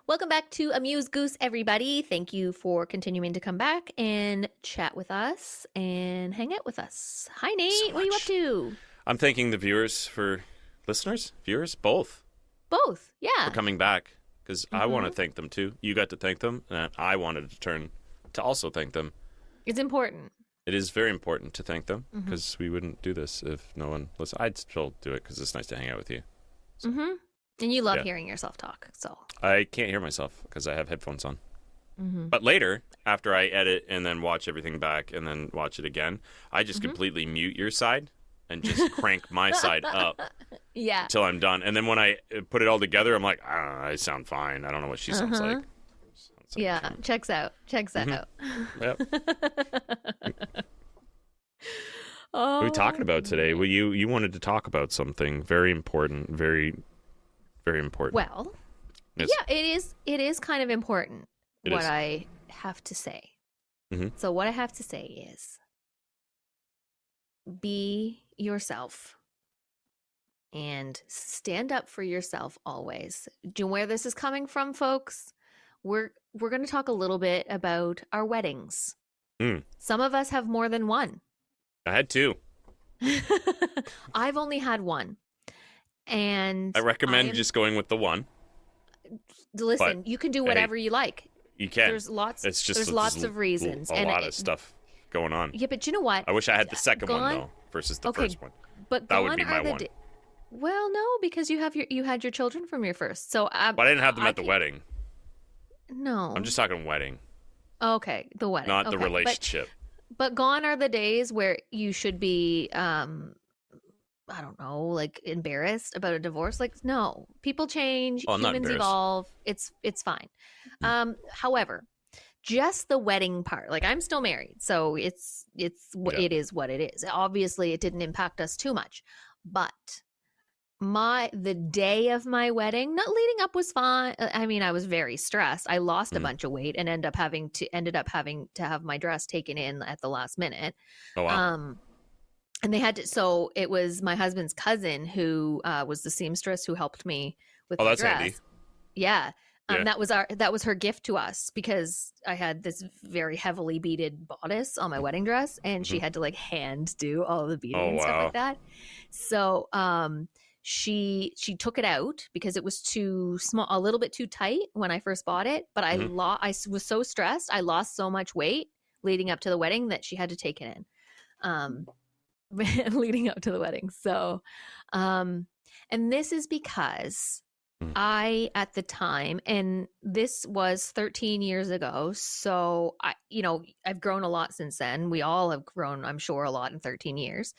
Welcome back to Amuse Goose, everybody. Thank you for continuing to come back and chat with us and hang out with us. Hi, Nate. What are you up to? I'm thanking the viewers viewers, both yeah. for coming back, because I want to thank them too. You got to thank them, and I wanted to turn to also thank them. It's important. It is very important to thank them, because we wouldn't do this if no one listened. I'd still do it because it's nice to hang out with you. So. And you love hearing yourself talk, so. I can't hear myself because I have headphones on. But later, after I edit and then watch everything back and then watch it again, I just completely mute your side and just crank my side up until I'm done. And then when I put it all together, I'm like, I sound fine. I don't know what she sounds like. Checks out. Yep. Oh, what are we talking about today? Well, you wanted to talk about something very important, very, very important. Well, yes. Yeah, it is kind of important I have to say. So what I have to say is be yourself and stand up for yourself always. Do you know where this is coming from, folks? We're going to talk a little bit about our weddings. Some of us have more than one. I had two. I've only had one. And I recommend just going with the one. Listen, you can do whatever you like. You can. There's lots of reasons. A lot of stuff going on. Yeah, but you know what? I wish I had the second one though versus the first one. But that would be my one. Well, no, because you had your children from your first. So but I didn't have them at the wedding. No. I'm just talking wedding. Okay, the wedding. Not the relationship. But gone are the days where you should be I don't know, like embarrassed about a divorce. Like, no, people change, humans evolve. It's fine. However, just the wedding part, like I'm still married, so it is what it is. Obviously, it didn't impact us too much, but the day of my wedding, not leading up was fine. I mean, I was very stressed. I lost a bunch of weight and ended up having to have my dress taken in at the last minute. Oh wow. And they had to, so it was my husband's cousin who was the seamstress who helped me with the dress. Oh, that's handy. Yeah. That was her gift to us, because I had this very heavily beaded bodice on my wedding dress, and she had to like hand do all the beading and stuff like that. So she took it out because it was too small, a little bit too tight when I first bought it. But I was so stressed, I lost so much weight leading up to the wedding that she had to take it in. Leading up to the wedding. So, and this is because I, at the time, and this was 13 years ago. So I've grown a lot since then. We all have grown, I'm sure, a lot in 13 years.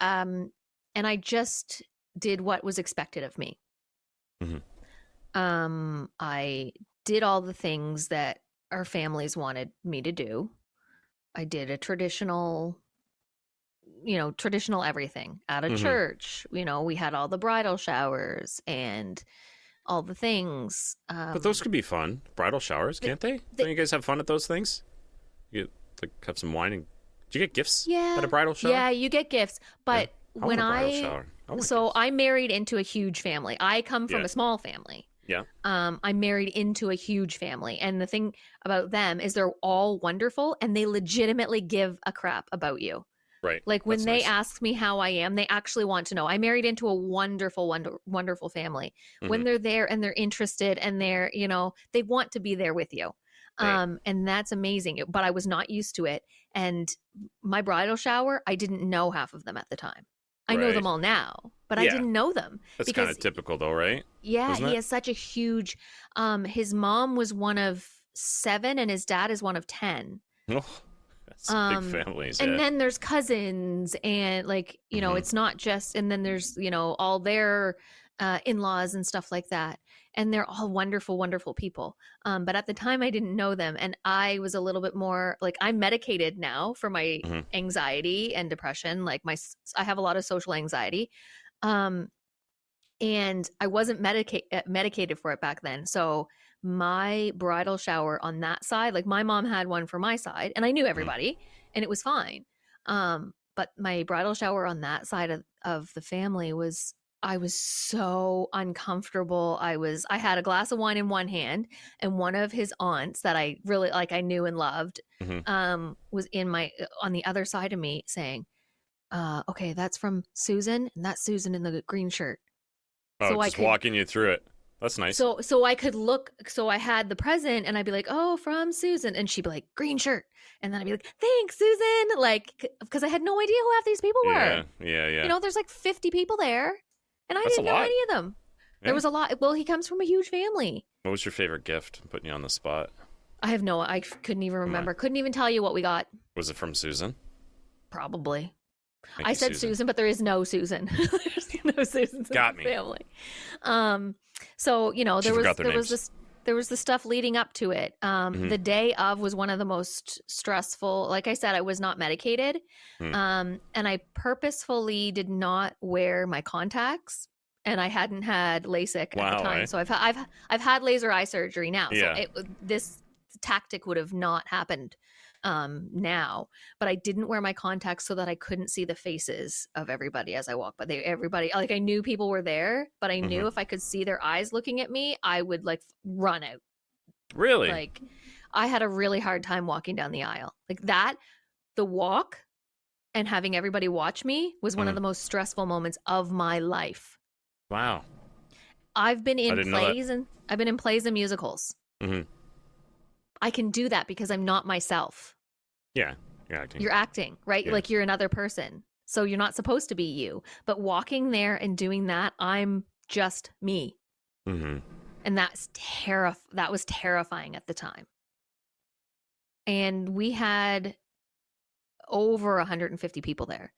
And I just did what was expected of me. I did all the things that our families wanted me to do. I did a traditional everything at a church. We had all the bridal showers and all the things. But those could be fun. Bridal showers, can't they? Don't you guys have fun at those things? You like have some wine and do you get gifts at a bridal shower? Yeah, you get gifts. But when gifts. I married into a huge family. I come from a small family. Yeah. I married into a huge family. And the thing about them is they're all wonderful and they legitimately give a crap about you. Right. Like when they ask me how I am, they actually want to know. I married into a wonderful, wonderful family. When they're there and they're interested and they're, they want to be there with you. Right. And that's amazing. But I was not used to it. And my bridal shower, I didn't know half of them at the time. I know them all now, but I didn't know them. That's kind of typical though, right? Yeah. He has such a huge, his mom was one of 7 and his dad is one of 10. Oh. Big families, and then there's cousins and like it's not just, and then there's all their in-laws and stuff like that, and they're all wonderful, wonderful people. But at the time I didn't know them, and I was a little bit more like, I'm medicated now for my anxiety and depression. Like I have a lot of social anxiety, and I wasn't medicated for it back then. So my bridal shower on that side, like my mom had one for my side and I knew Mm. everybody and it was fine. But my bridal shower on that side of the family was, I was so uncomfortable. I had a glass of wine in one hand and one of his aunts that I really like, I knew and loved, was on the other side of me saying, okay, that's from Susan and that's Susan in the green shirt. Oh, So just walking you through it. That's nice. So I could look, so I had the present and I'd be like, oh, from Susan. And she'd be like, green shirt. And then I'd be like, thanks, Susan. Like, because I had no idea who half these people were. Yeah. You know, there's like 50 people there and I didn't know any of them. Yeah. There was a lot. Well, he comes from a huge family. What was your favorite gift? I'm putting you on the spot. I couldn't even remember. Couldn't even tell you what we got. Was it from Susan? Probably. I said Susan, but there is no Susan. There's no Susans in the family. So, you know, there was the stuff leading up to it. The day of was one of the most stressful. Like I said, I was not medicated. And I purposefully did not wear my contacts and I hadn't had LASIK at the time. So I've had laser eye surgery now. Yeah. So this tactic would have not happened now, but I didn't wear my contacts so that I couldn't see the faces of everybody as I walked. But everybody, like I knew people were there, but I knew if I could see their eyes looking at me, I would like run out. Really? Like I had a really hard time walking down the aisle like that. The walk and having everybody watch me was one of the most stressful moments of my life. Wow. I've been in plays and musicals. I can do that because I'm not myself. Yeah, you're acting. You're acting, right? Yeah. Like you're another person. So you're not supposed to be you. But walking there and doing that, I'm just me. And that was terrifying at the time. And we had over 150 people there.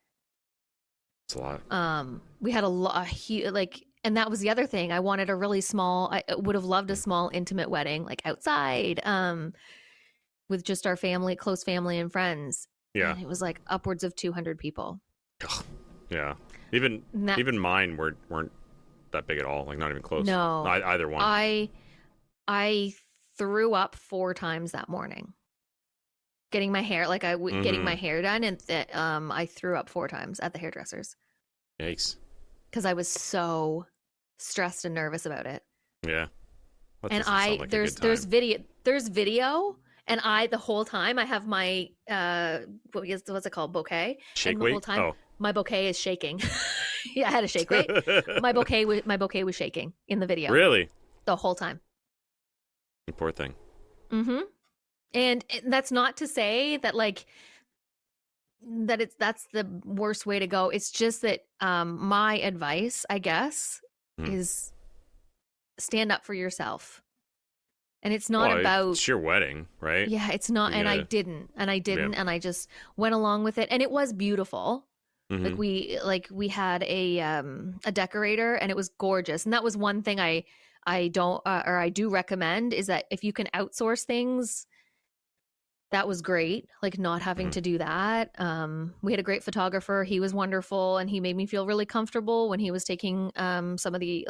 That's a lot. We had and that was the other thing. I wanted a really small, I would have loved a small intimate wedding, like outside, with just our family, close family and friends. Yeah. And it was like upwards of 200 people. Yeah. Even mine weren't that big at all. Like not even close. No. Either one. I threw up 4 times that morning. Getting my hair, getting my hair done. And I threw up 4 times at the hairdressers. Yikes. Because I was so stressed and nervous about it. Yeah. And there's video and the whole time I have my what's it called, bouquet, shake and the weight? whole time my bouquet is shaking. Yeah, I had a shake weight. my bouquet was shaking in the video. Really? The whole time. Poor thing. And that's not to say that that's the worst way to go. It's just that my advice, I guess, is stand up for yourself. And it's not about it's your wedding, right? Yeah, it's not. And I didn't, and I just went along with it, and it was beautiful. We had a decorator, and it was gorgeous. And that was one thing I do recommend is that if you can outsource things. That was great, like not having to do that. We had a great photographer. He was wonderful, and he made me feel really comfortable when he was taking some of the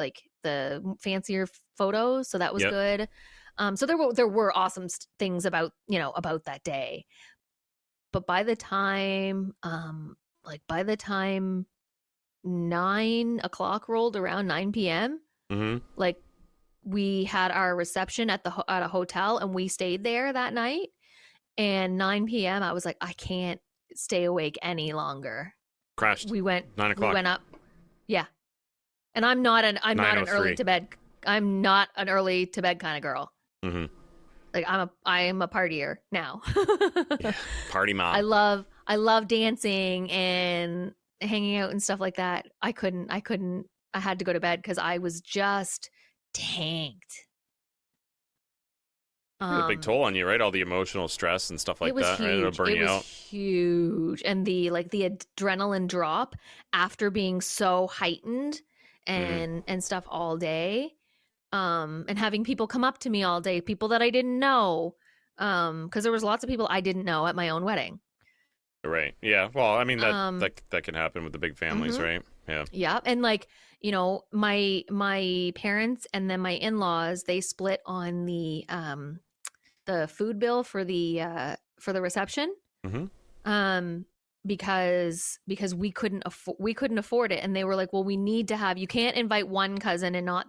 fancier photos. So that was good. So there were awesome things about that day. But by the time 9 o'clock rolled around, 9 p.m., like we had our reception at a hotel, and we stayed there that night. And 9 p.m. I was like, I can't stay awake any longer. Crashed. 9 o'clock. We went up. Yeah. And I'm not an early to bed. I'm not an early to bed kind of girl. Like I am a partier now. Yeah, party mom. I love dancing and hanging out and stuff like that. I had to go to bed because I was just tanked. A big toll on you, right? All the emotional stress and stuff like that. Huge. Right? It'll burn you out. Huge. And the adrenaline drop after being so heightened and stuff all day. And having people come up to me all day, people that I didn't know. Because there was lots of people I didn't know at my own wedding. Right. Yeah. Well, I mean that can happen with the big families, right? Yeah. Yeah. And like, my parents and then my in-laws, they split on the food bill for the reception. Mm-hmm. Um because we couldn't afford it, and they were like, "Well, we need to have, you can't invite one cousin and not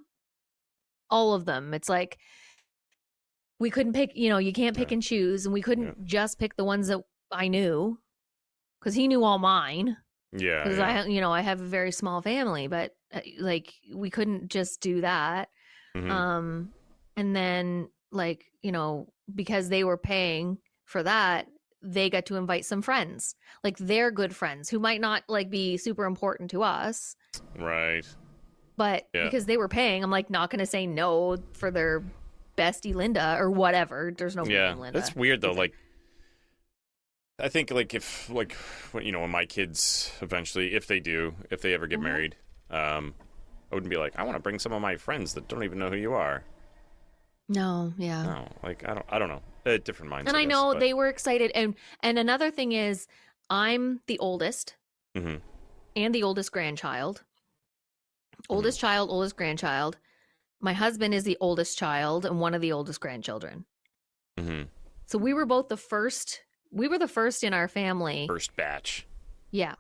all of them." It's like we couldn't pick, you can't pick Yeah. and choose, and we Yeah. couldn't just pick the ones that I knew, cuz he knew all mine. Yeah. Because Yeah. I have a very small family, but like we couldn't just do that. Mm-hmm. Um, and then like because they were paying for that, they got to invite some friends, like their good friends who might not like be super important to us, Right. but Yeah. because they were paying, I'm like not gonna say no for their bestie Linda or whatever. There's nobody Yeah. named Linda. That's weird though. Like, I think like if like when my kids eventually, if they ever get married, I wouldn't be like, I want to bring some of my friends that don't even know who you are. No, yeah. No, like I don't know. Different minds. And I guess, know but... they were excited. And another thing is, I'm the oldest Mm-hmm. and the oldest grandchild. Oldest Mm-hmm. child, oldest grandchild. My husband is the oldest child and one of the oldest grandchildren. Mm-hmm. So we were both the first. We were the first in our family. First batch. Yeah.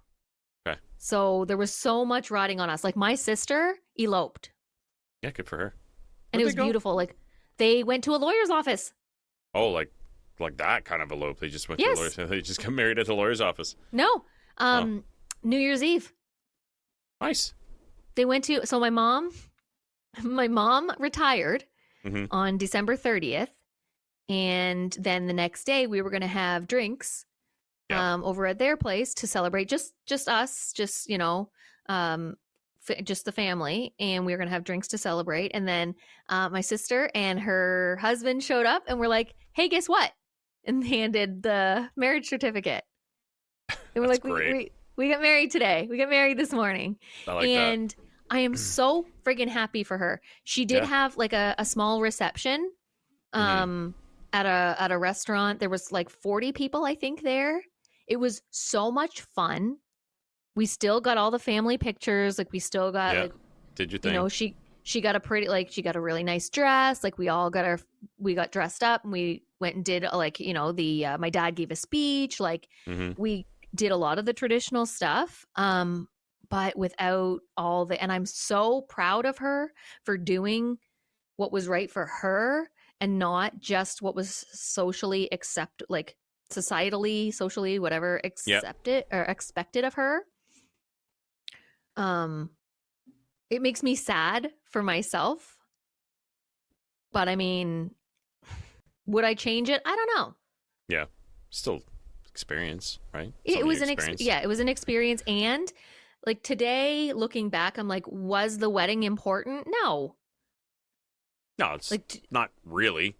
Okay. So there was so much riding on us. Like my sister eloped. Yeah, good for her. And it was beautiful. Like they went to a lawyer's office. Oh, like that kind of elope. They just went to a lawyer's. They just got married at the lawyer's office. No. New Year's Eve. Nice. They went to, so my mom retired on December 30th. And then the next day we were going to have drinks over at their place to celebrate just us, just the family, and we were going to have drinks to celebrate. And then my sister and her husband showed up and were like, "Hey, guess what?" And handed the marriage certificate. They were like, we got married today. We got married this morning. I like and that. I am so friggin' happy for her. She did have like a small reception at a restaurant. There was like 40 people, I think, there. It was so much fun. We still got all the family pictures. Like we still got like, did you think? She got she got a really nice dress. Like we got dressed up and we went and did like, my dad gave a speech. Like we did a lot of the traditional stuff. But without all and I'm so proud of her for doing what was right for her and not just what was socially socially, whatever, accepted or expected of her. It makes me sad for myself, but I mean, would I change it? I don't know. Yeah, still experience, right? It was an experience, and like today, looking back, I'm like, was the wedding important? No, it's like not really,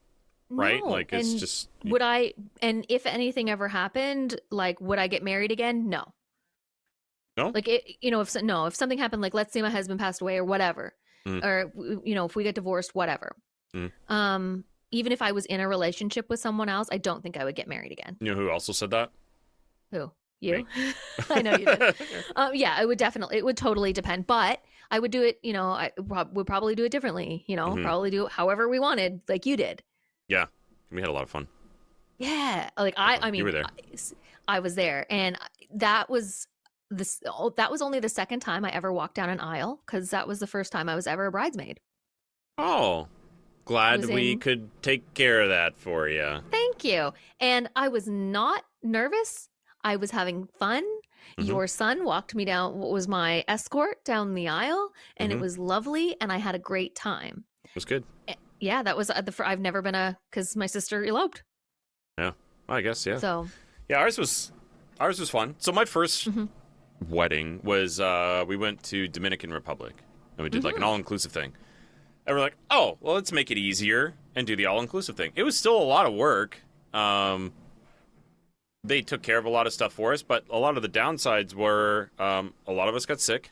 right? No. Like it's just. Would I? And if anything ever happened, like, would I get married again? No. No. Like if something happened, like let's say my husband passed away or whatever, or if we get divorced, whatever. Even if I was in a relationship with someone else, I don't think I would get married again. You know who also said that? Who? You? I know you did. Yeah, it would totally depend, but I would do it, I would probably do it differently, probably do it however we wanted, like you did. Yeah, we had a lot of fun. Yeah, like I mean, you were there. I was there, and that was only the second time I ever walked down an aisle, because that was the first time I was ever a bridesmaid. Oh, glad we could take care of that for you. Thank you. And I was not nervous. I was having fun. Your son walked me down, what was my escort down the aisle, and it was lovely, and I had a great time. It was good. Yeah, that was I've never been because my sister eloped. Yeah, well, I guess, yeah. So yeah, ours was fun. So my first wedding was we went to Dominican Republic, and we did like an all-inclusive thing. And we're like, oh, well, let's make it easier and do the all-inclusive thing. It was still a lot of work. They took care of a lot of stuff for us, but a lot of the downsides were a lot of us got sick.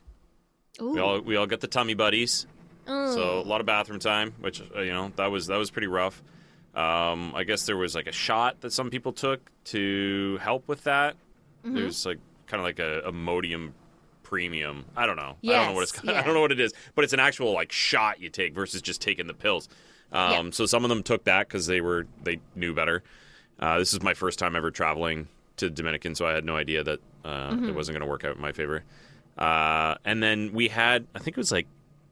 Ooh. We all got the tummy buddies. So a lot of bathroom time, which that was pretty rough. I guess there was like a shot that some people took to help with that. There's like kind of like a Imodium premium. I don't know. Yes, I don't know what it's called. I don't know what it is, but it's an actual like shot you take versus just taking the pills. So some of them took that because they knew better. This is my first time ever traveling to Dominican, so I had no idea that it wasn't going to work out in my favor. And then we had, I think it was like,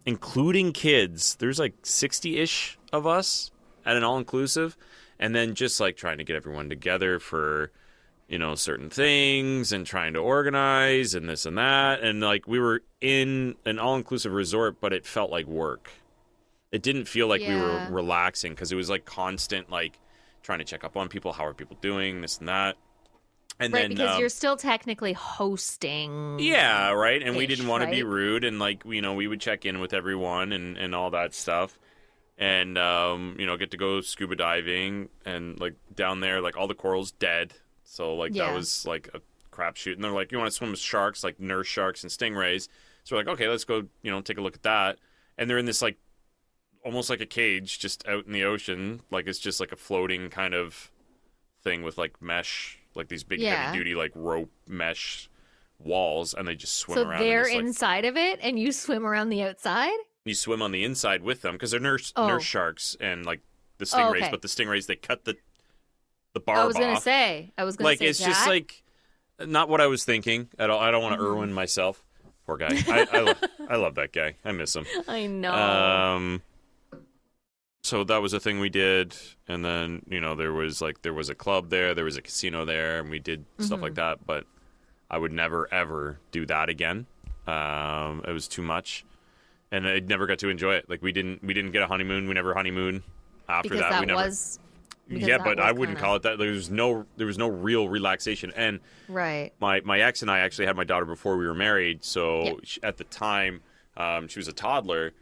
including kids, there's like 60-ish of us at an all-inclusive, and then just like trying to get everyone together for, you know, certain things and trying to organize and this and that. And like we were in an all-inclusive resort, but it felt like work. It didn't feel like we were relaxing because it was like constant, like trying to check up on people. How are people doing? This and that. And right, then, because you're still technically hosting. Yeah, right. And we didn't want to be rude. And like, you know, we would check in with everyone and all that stuff. And, you know, get to go scuba diving and like down there, like all the coral's dead. So like that was like a crapshoot. And they're like, you want to swim with sharks, like nurse sharks and stingrays. So we're like, okay, let's go, you know, take a look at that. And they're in this like, almost like a cage just out in the ocean. Like it's just like a floating kind of thing with like mesh, like these big heavy duty like rope mesh walls, and they just swim around. So they're inside of it and you swim around the outside? You swim on the inside with them because they're nurse sharks and like the stingrays, but the stingrays, they cut the barb off. I was going to say like it's that. just like not what I was thinking at all. I don't want to Irwin myself. Poor guy. I love that guy. I miss him. I know. So that was a thing we did, and then, you know, there was a club there was a casino there, and we did stuff like that, but I would never ever do that again. It was too much, and I never got to enjoy it. Like we didn't get a honeymoon. We never honeymoon after because that. But I wouldn't call it that. There was no real relaxation. And my ex and I actually had my daughter before we were married. So at the time, she was a toddler,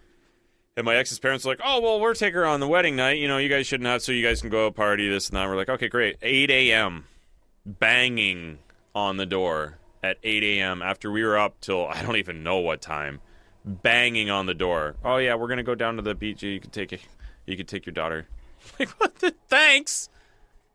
and my ex's parents were like, "Oh well, we'll take her on the wedding night. You know, you guys shouldn't have, so you guys can go out party this and that." We're like, "Okay, great." 8 a.m. banging on the door at 8 a.m. after we were up till I don't even know what time, banging on the door. "Oh yeah, we're gonna go down to the beach. You could take your daughter." Like, what the thanks?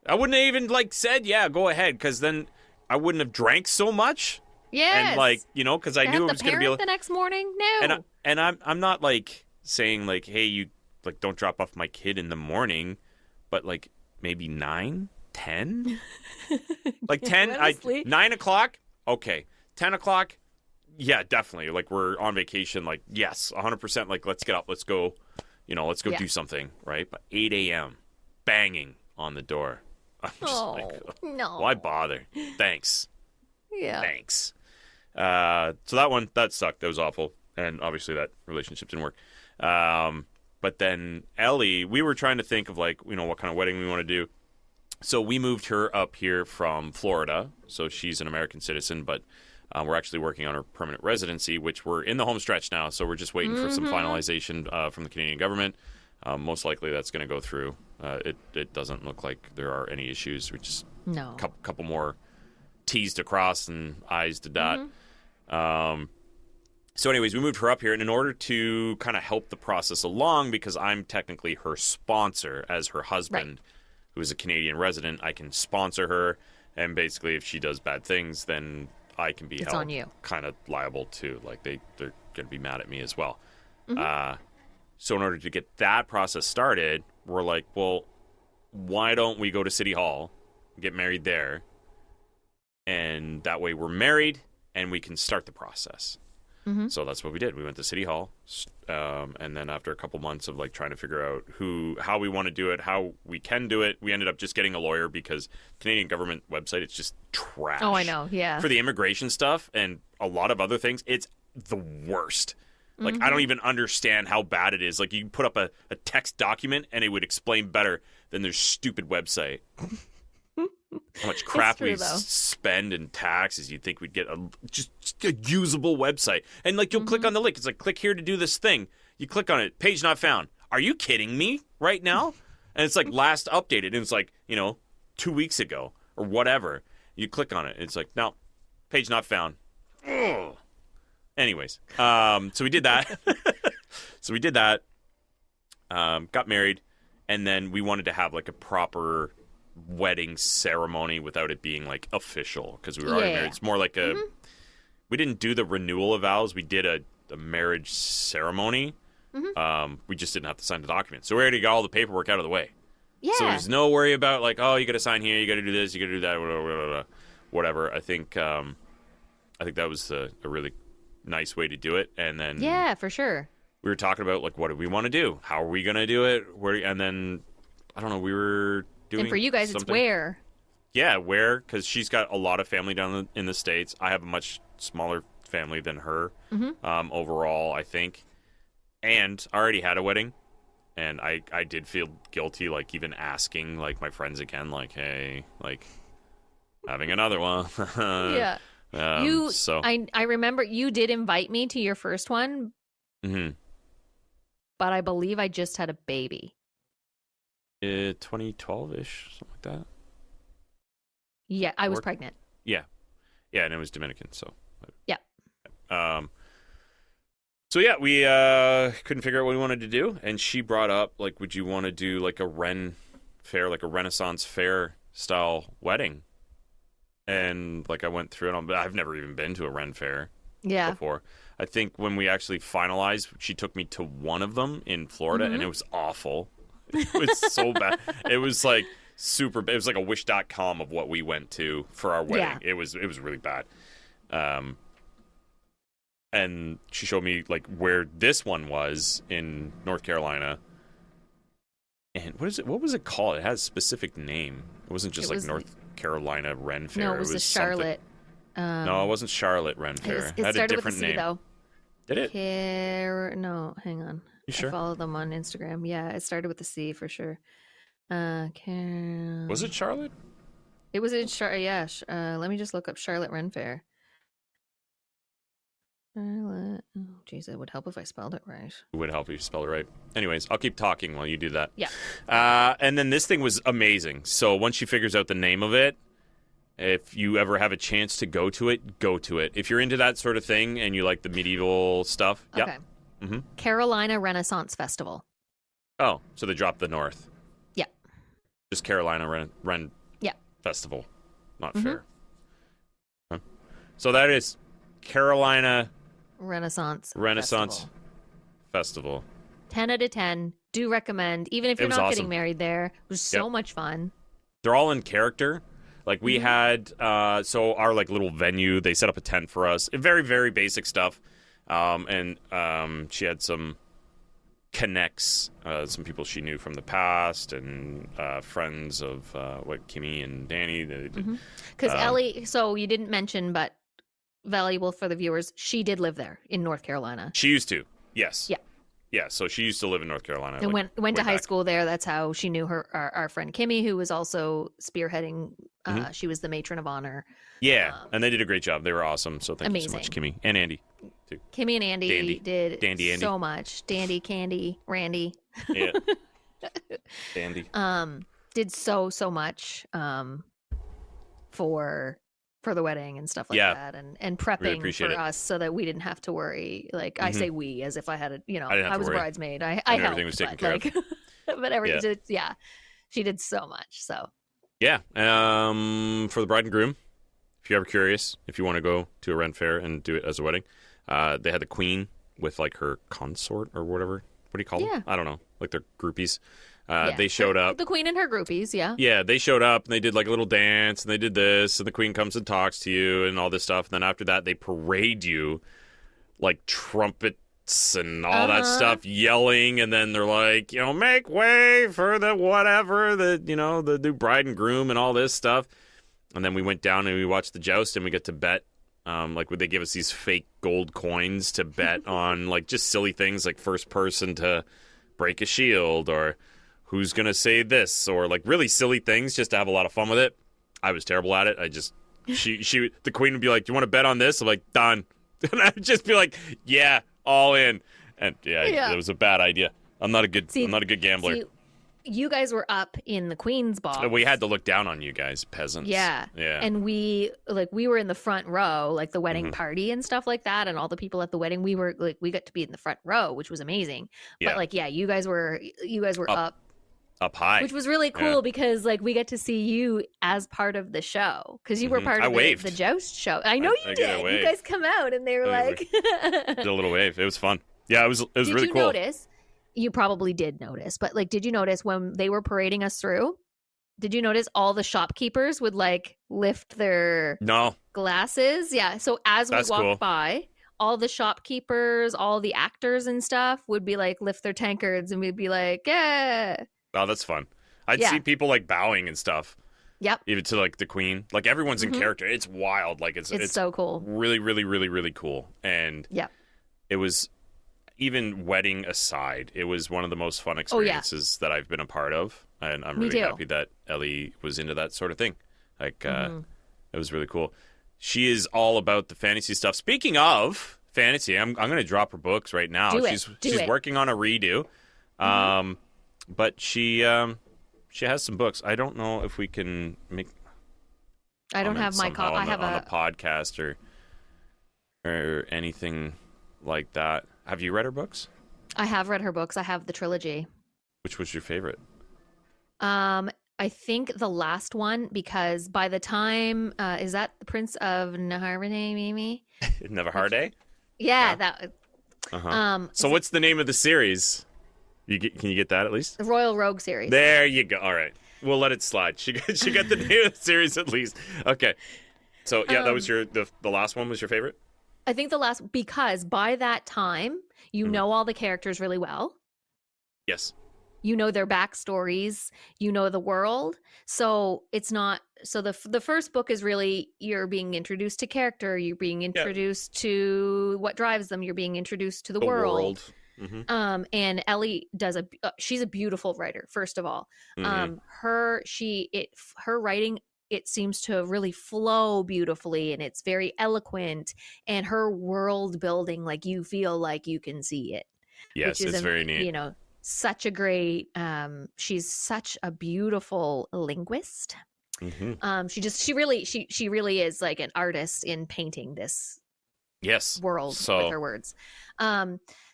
I wouldn't have even like said, "Yeah, go ahead," because then I wouldn't have drank so much. Yes. And like, you know, because I knew it was going to be the next morning. No. And I'm not like saying like, "Hey, you like don't drop off my kid in the morning," but like maybe 9, 10, like 10, 9 o'clock. Okay, 10 o'clock. Yeah, definitely. Like we're on vacation. Like yes, 100%. Like let's get up. Let's go. You know, let's go do something, right? But 8 a.m. banging on the door. I'm just no. Why bother? Thanks. Yeah. Thanks. So that sucked. That was awful. And obviously that relationship didn't work. But then Ellie, we were trying to think of like, you know, what kind of wedding we want to do. So we moved her up here from Florida. So she's an American citizen, but we're actually working on her permanent residency, which we're in the home stretch now. So we're just waiting for some finalization from the Canadian government. Most likely that's going to go through. It doesn't look like there are any issues. We just couple more T's to cross and I's to dot. So anyways, we moved her up here, and in order to kind of help the process along, because I'm technically her sponsor as her husband, who is a Canadian resident, I can sponsor her, and basically if she does bad things, then I can be held kind of liable too. Like they're going to be mad at me as well. So in order to get that process started, we're like, well, why don't we go to City Hall, get married there, and that way we're married and we can start the process. So that's what we did. We went to City Hall, and then after a couple months of like trying to figure out how we want to do it, how we can do it, we ended up just getting a lawyer because Canadian government website, it's just trash. Oh, I know. Yeah. For the immigration stuff and a lot of other things, it's the worst. Like, I don't even understand how bad it is. Like, you can put up a text document and it would explain better than their stupid website. How much crap we spend in taxes. You'd think we'd get just a usable website. And, like, you'll click on the link. It's like, click here to do this thing. You click on it. Page not found. Are you kidding me right now? And it's, like, last updated. And it's, like, 2 weeks ago or whatever. You click on it. And it's like, no, page not found. Ugh. Anyways, so we did that. Got married. And then we wanted to have, like, a proper wedding ceremony without it being like official because we were already married. It's more like a we didn't do the renewal of vows. We did a marriage ceremony. We just didn't have to sign the document. So we already got all the paperwork out of the way. Yeah. So there's no worry about like, oh, you got to sign here, you got to do this, you got to do that, whatever. I think that was a really nice way to do it. And then yeah, for sure. We were talking about like, what do we want to do? How are we going to do it? And then I don't know. We were doing. And for you guys, something. it's where. Yeah, where? Because she's got a lot of family down in the States. I have a much smaller family than her overall, I think. And I already had a wedding. And I did feel guilty, like, even asking, like, my friends again, like, hey, like, having another one. Yeah. I remember you did invite me to your first one. Mm-hmm. But I believe I just had a baby. 2012-ish, something like that. Yeah, I was pregnant. Yeah. Yeah, and it was Dominican, so. Yeah. So, yeah, we couldn't figure out what we wanted to do, and she brought up, like, would you want to do, like, a Ren fair, like a Renaissance fair style wedding? And, like, I went through it, but I've never even been to a Ren fair before. I think when we actually finalized, she took me to one of them in Florida, and it was awful. It was so bad. It was, like, super bad. It was like a wish.com of what we went to for our wedding. Yeah. It was really bad. And she showed me like where this one was in North Carolina. And what was it called? It has a specific name. It wasn't just North Carolina Ren Fair. No, it was the Charlotte. No, it wasn't Charlotte Ren Fair. It had a different name. Though. Did it? No, hang on. You sure? I follow them on Instagram. Yeah, it started with a C for sure. Was it Charlotte? It was in Charlotte. Yeah. Let me just look up Charlotte Ren Fair. Charlotte. Oh, geez, it would help if I spelled it right. It would help if you spell it right. Anyways, I'll keep talking while you do that. Yeah. And then this thing was amazing. So once she figures out the name of it, if you ever have a chance to go to it, go to it. If you're into that sort of thing and you like the medieval stuff. Okay. Yeah. Carolina Renaissance Festival. Oh, so they dropped the North. Yeah. Just Carolina Ren Festival, not fair. Huh? So that is Carolina Renaissance Festival. 10 out of 10. Do recommend. Even if you're not getting married there. It was so much fun. They're all in character. Like we had, so our like little venue, they set up a tent for us. Very, very basic stuff. And she had some connects, some people she knew from the past and friends of Kimmy and Danny. Because Ellie, so you didn't mention, but valuable for the viewers, she did live there in North Carolina. She used to, yes. Yeah. Yeah, so she used to live in North Carolina. And went to high school there. That's how she knew our friend Kimmy, who was also spearheading. She was the matron of honor. Yeah, and they did a great job. They were awesome. So thank you so much, Kimmy and Andy. Too. Kimmy and Andy did Dandy so much. Dandy, Candy, Randy. Yeah. Dandy. Did so much for the wedding and stuff like that, and prepping really for us so that we didn't have to worry. Like I say we as if I had I was a bridesmaid. I helped, everything was taken care of. But everything she did so much. So yeah. For the bride and groom, if you're ever curious, if you want to go to a Ren fair and do it as a wedding, they had the queen with like her consort or whatever. What do you call them? I don't know. Like their groupies. They showed up. The queen and her groupies, yeah. Yeah, they showed up and they did like a little dance and they did this and the queen comes and talks to you and all this stuff. And then after that, they parade you like trumpets and all that stuff, yelling. And then they're like, make way for the whatever, the new bride and groom and all this stuff. And then we went down and we watched the joust and we got to bet. They gave us these fake gold coins to bet on like just silly things like first person to break a shield or who's going to say this or like really silly things just to have a lot of fun with it. I was terrible at it. The queen would be like, do you want to bet on this? I'm like, done. And I'd just be like, yeah, all in. And it was a bad idea. I'm not a good gambler. See, you guys were up in the queen's box. We had to look down on you guys, peasants. Yeah. And we were in the front row, like the wedding party and stuff like that. And all the people at the wedding, we got to be in the front row, which was amazing. Yeah. But you guys were up. Up high. Which was really cool because like we get to see you as part of the show because you were part of the Joust show. I know you did. You guys come out and they were like did a little wave. It was fun. Yeah, it was really cool. Notice? You probably did notice, but like, did you notice when they were parading us through? Did you notice all the shopkeepers would like lift their glasses? Yeah. So as we walked by, all the shopkeepers, all the actors and stuff would be like lift their tankards, and we'd be like, yeah. Oh, that's fun. I'd see people like bowing and stuff. Yep. Even to like the queen. Like everyone's in character. It's wild. Like it's so cool. Really, really, really, really cool. And it was, even wedding aside, it was one of the most fun experiences that I've been a part of. And I'm really happy that Ellie was into that sort of thing. Like it was really cool. She is all about the fantasy stuff. Speaking of fantasy, I'm going to drop her books right now. She's working on a redo. But she has some books. I don't know if we can make. I don't have my copy. I have on a podcast or anything like that. Have you read her books? I have read her books. I have the trilogy. Which was your favorite? I think the last one, because by the time is that the Prince of Naharne Mimi? Neverharde? Yeah, that. So what's the name of the series? Can you get that at least? The Royal Rogue series. There you go. All right. We'll let it slide. She got the name of the series at least. Okay. So yeah, that was the last one was your favorite? I think the last, because by that time you know all the characters really well. Yes. You know their backstories, you know the world. So it's not, so the first book is really, you're being introduced to character, you're being introduced to what drives them, you're being introduced to the world. And Ellie does she's a beautiful writer, first of all. Her writing, it seems to really flow beautifully, and it's very eloquent, and her world building, like you feel like you can see it. Yes, it's very neat. You know, such a great, she's such a beautiful linguist. She really is like an artist in painting this world with her words.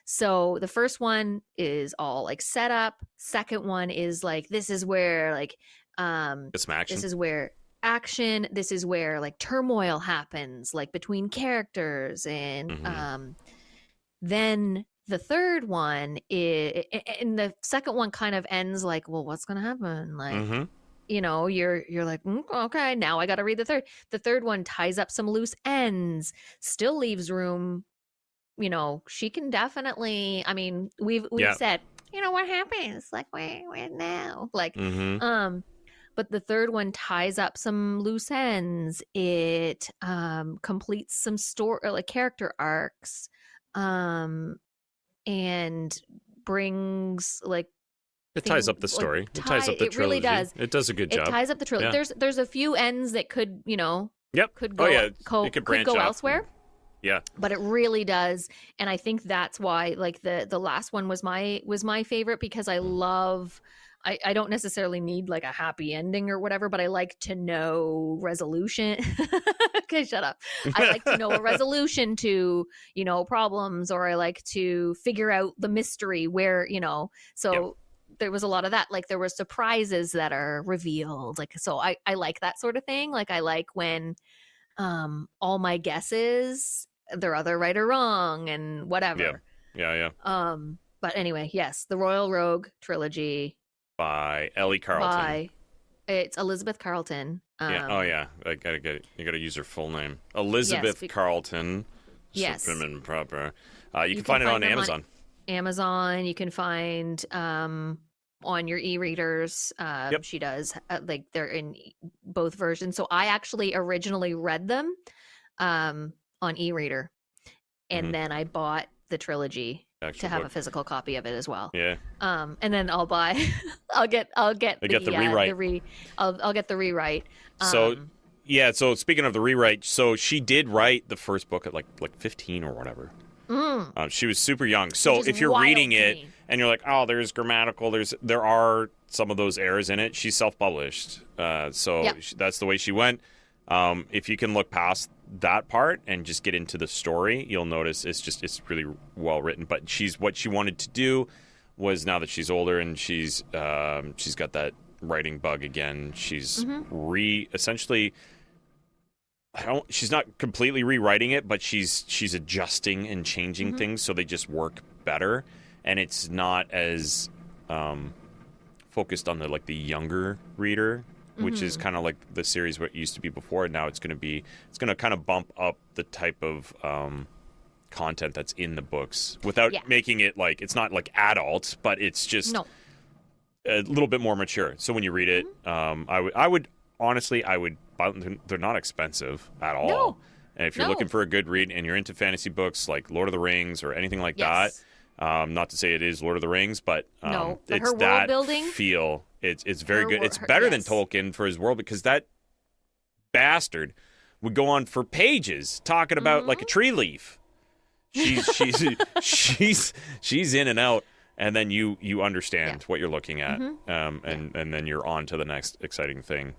So the first one is all like set up. Second one is like, this is where like, some action. This is where action. This is where like turmoil happens, like between characters. And then the third one is, and the second one kind of ends like, well, what's going to happen? Like, you know, you're like, okay, now I got to read the third. The third one ties up some loose ends, still leaves room. You know, she can definitely, I mean, we've said, you know, what happens? Like, where now? Like, but the third one ties up some loose ends. It completes some story, like character arcs, and brings like, it ties up the story. It ties up the trilogy. It really does. It does a good job. It ties up the trilogy. Yeah. There's a few ends that could, you know, could go, it could branch go out elsewhere. Yeah. But it really does. And I think that's why like the last one was my favorite, because I love, I don't necessarily need like a happy ending or whatever, but I like to know resolution. Okay, shut up. I like to know a resolution to, you know, problems, or I like to figure out the mystery where, you know, so there was a lot of that. Like there were surprises that are revealed. Like, so I like that sort of thing. Like I like when all my guesses, they're either right or wrong and whatever. Yeah. But anyway, yes, the Royal Rogue trilogy by Ellie Carlton. It's Elizabeth Carlton. I gotta get it. You gotta use her full name, Elizabeth Carlton. Yes, prim and proper. You can find it on Amazon. Amazon. You can find on your e-readers. She does like they're in both versions. So I actually originally read them on e-reader, and then I bought the trilogy to have a physical copy of it as well. Yeah. And then I'll buy. I'll get the rewrite. I'll get the rewrite. So speaking of the rewrite, so she did write the first book at like 15 or whatever. She was super young. So if you're reading it and you're like, oh, there's grammatical, there are some of those errors in it. She's self-published. That's the way she went. If you can look past that part and just get into the story, you'll notice it's really well written. But what she wanted to do was now that she's older and she's got that writing bug again. She's essentially. She's not completely rewriting it, but she's adjusting and changing things so they just work better, and it's not as focused on the younger reader, which is kind of like the series what it used to be before. Now it's going to kind of bump up the type of content that's in the books without making it like it's not like adult, but it's just a little bit more mature. So when you read it, I would honestly they're not expensive at all. No. And if you're looking for a good read and you're into fantasy books like Lord of the Rings or anything like that, not to say it is Lord of the Rings, but it's her that world building feel. It's very good. It's better than Tolkien for his world, because that bastard would go on for pages talking about like a tree leaf. She's in and out, and then you understand what you're looking at, and then you're on to the next exciting thing.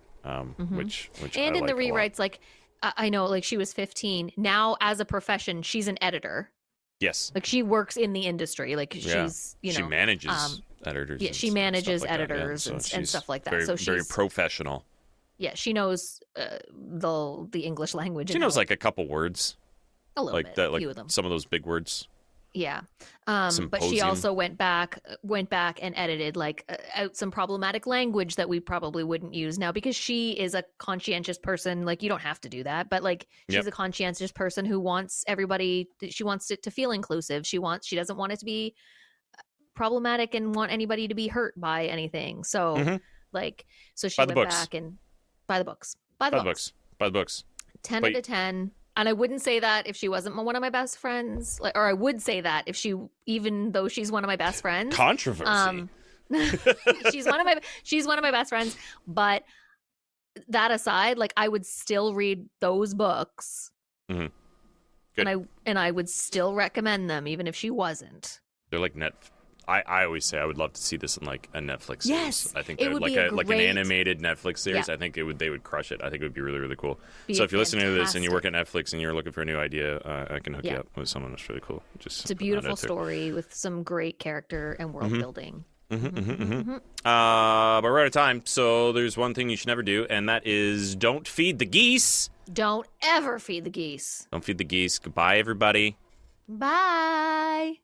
Which and I in the like rewrites, like I know, like she was 15 now as a profession, she's an editor. Yes, like she works in the industry. Like she's she manages editors. Yeah, she manages editors and stuff like that. So she's very professional. Yeah, she knows the English language. She knows like a couple words, a little bit, a few of them. Some of those big words. Yeah, but she also went back and edited out some problematic language that we probably wouldn't use now, because she is a conscientious person. Like, you don't have to do that, but like she's a conscientious person who wants everybody. She wants it to feel inclusive. She doesn't want it to be problematic and want anybody to be hurt by anything. So so she went back and buy the books. 10 out of 10. And I wouldn't say that if she wasn't one of my best friends, or I would say that even though she's one of my best friends. Controversy. She's one of my best friends. But that aside, like, I would still read those books, Good. and I would still recommend them, even if she wasn't. They're like I always say I would love to see this in like a Netflix series. Yes, I think like an animated Netflix series. I think they would crush it. I think it would be really, really cool. So if you're listening to this and you work at Netflix and you're looking for a new idea, I can hook you up with someone that's really cool. It's a beautiful story with some great character and world building. But we're out of time, so there's one thing you should never do, and that is don't feed the geese. Don't ever feed the geese. Don't feed the geese. Goodbye, everybody. Bye.